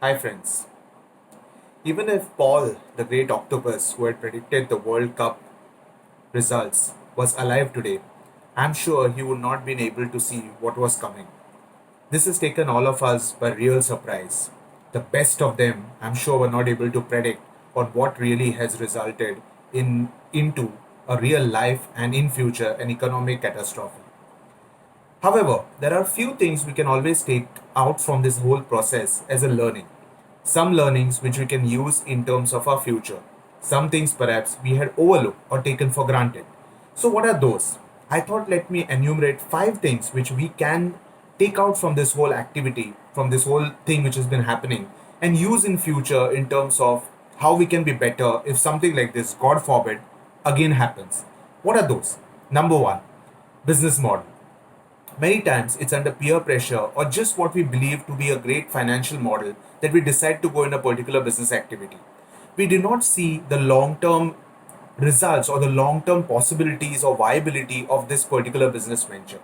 Hi, friends. Even if Paul, the great octopus who had predicted the World Cup results, was alive today, I'm sure he would not been able to see what was coming. This has taken all of us by real surprise. The best of them, I'm sure, were not able to predict on what really has resulted into a real life and in future an economic catastrophe. However, there are few things we can always take out from this whole process as a learning. Some learnings which we can use in terms of our future. Some things perhaps we had overlooked or taken for granted. So, what are those? I thought let me enumerate five things which we can take out from this whole activity, from this whole thing which has been happening, and use in future in terms of how we can be better if something like this, God forbid, again happens. What are those? Number one, business model. Many times it's under peer pressure or just what we believe to be a great financial model that we decide to go in a particular business activity. We do not see the long term results or the long term possibilities or viability of this particular business venture.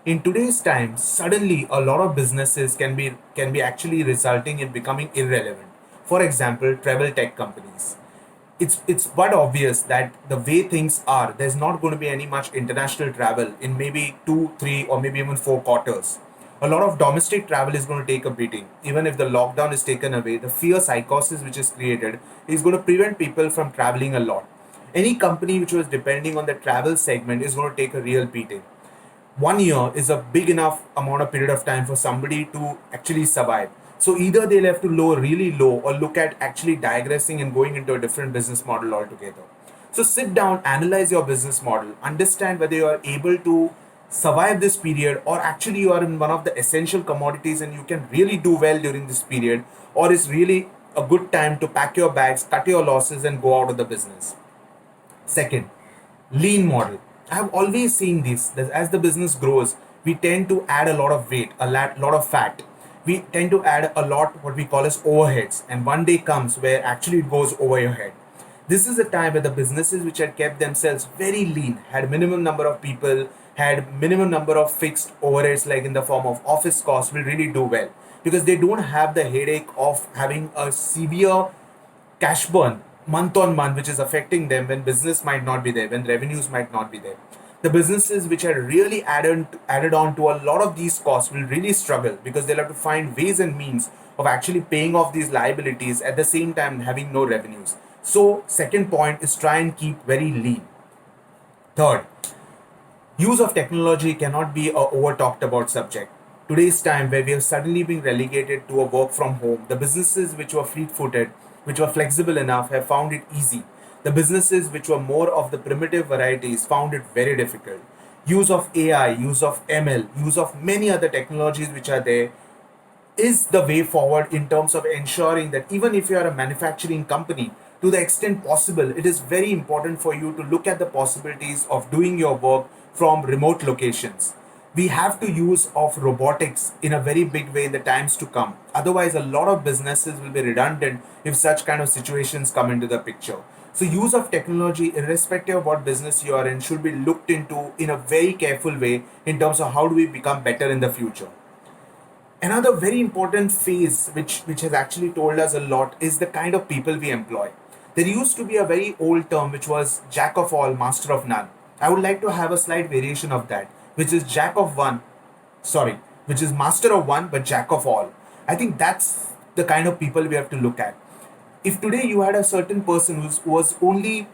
In today's time, suddenly a lot of businesses can be actually resulting in becoming irrelevant. For example, travel tech companies. It's but obvious that the way things are, there's not going to be any much international travel in maybe 2 3 or maybe even 4 quarters. A lot of domestic travel is going to take a beating. Even if the lockdown is taken away, the fear psychosis which is created is going to prevent people from traveling a lot. Any company which was depending on the travel segment is going to take a real beating. 1 year is a big enough amount of period of time for somebody to actually survive. So either they'll have to low really low or look at actually digressing and going into a different business model altogether. So sit down, analyze your business model, understand whether you are able to survive this period or actually you are in one of the essential commodities and you can really do well during this period, or is really a good time to pack your bags, cut your losses and go out of the business. Second, lean model. I have always seen this that as the business grows, we tend to add a lot of weight, lot of fat. We tend to add a lot what we call as overheads, and one day comes where actually it goes over your head. This is a time where the businesses which had kept themselves very lean, had minimum number of people, had minimum number of fixed overheads like in the form of office costs, will really do well because they don't have the headache of having a severe cash burn month on month, which is affecting them when business might not be there, when revenues might not be there. The businesses which are really added on to a lot of these costs will really struggle because they'll have to find ways and means of actually paying off these liabilities at the same time having no revenues. So, second point is try and keep very lean. Third, use of technology cannot be a over talked about subject. Today's time, where we have suddenly been relegated to a work from home, the businesses which were fleet footed, which were flexible enough, have found it easy. The businesses which were more of the primitive varieties found it very difficult. Use of AI, use of ML, use of many other technologies which are there is the way forward in terms of ensuring that even if you are a manufacturing company, to the extent possible, it is very important for you to look at the possibilities of doing your work from remote locations. We have to use of robotics in a very big way in the times to come. Otherwise, a lot of businesses will be redundant if such kind of situations come into the picture. So use of technology, irrespective of what business you are in, should be looked into in a very careful way in terms of how do we become better in the future. Another very important phase which has actually told us a lot is the kind of people we employ. There used to be a very old term which was jack of all, master of none. I would like to have a slight variation of that, which is jack of one, sorry, which is master of one but jack of all. I think that's the kind of people we have to look at. If today you had a certain person who was only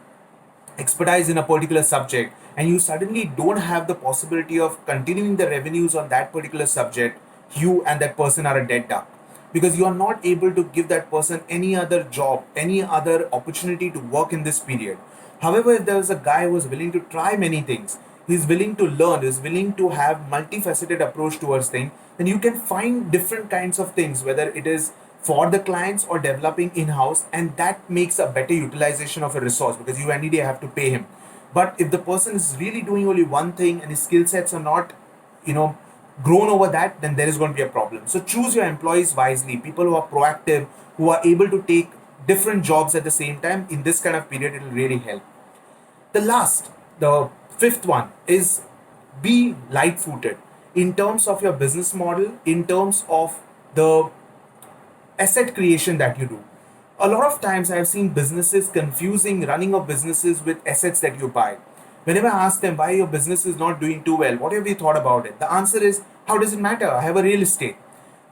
expertise in a particular subject and you suddenly don't have the possibility of continuing the revenues on that particular subject, you and that person are a dead duck because you are not able to give that person any other job, any other opportunity to work in this period. However, if there is a guy who is willing to try many things, he's willing to learn, is willing to have multifaceted approach towards things, then you can find different kinds of things, whether it is for the clients or developing in-house, and that makes a better utilization of a resource because you any day have to pay him. But if the person is really doing only one thing and his skill sets are not, you know, grown over that, then there is going to be a problem. So choose your employees wisely, people who are proactive, who are able to take different jobs at the same time. In this kind of period, it will really help. The fifth one is be light footed in terms of your business model, in terms of the asset creation that you do. A lot of times I've seen businesses confusing running of businesses with assets that you buy. Whenever I ask them why your business is not doing too well, what have you thought about it? The answer is, how does it matter? I have a real estate.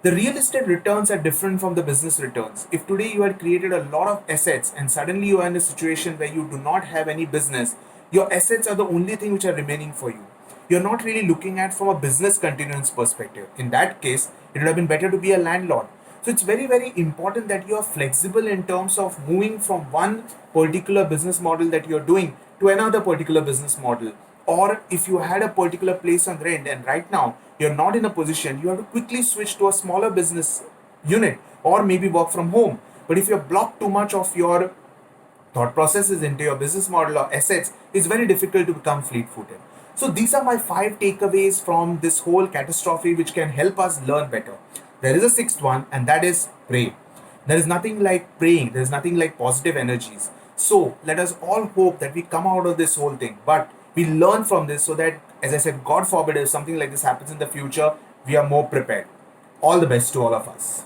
The real estate returns are different from the business returns. If today you had created a lot of assets and suddenly you are in a situation where you do not have any business, your assets are the only thing which are remaining for you. You're not really looking at from a business continuance perspective. In that case, it would have been better to be a landlord. So it's very, very important that you are flexible in terms of moving from one particular business model that you're doing to another particular business model. Or if you had a particular place on rent and right now you're not in a position, you have to quickly switch to a smaller business unit or maybe work from home. But if you're blocked too much of your thought processes into your business model or assets, it's very difficult to become fleet footed. So, these are my 5 takeaways from this whole catastrophe which can help us learn better. There is a sixth one, and that is pray. There is nothing like praying, there is nothing like positive energies. So, let us all hope that we come out of this whole thing, but we learn from this so that, as I said, God forbid, if something like this happens in the future, we are more prepared. All the best to all of us.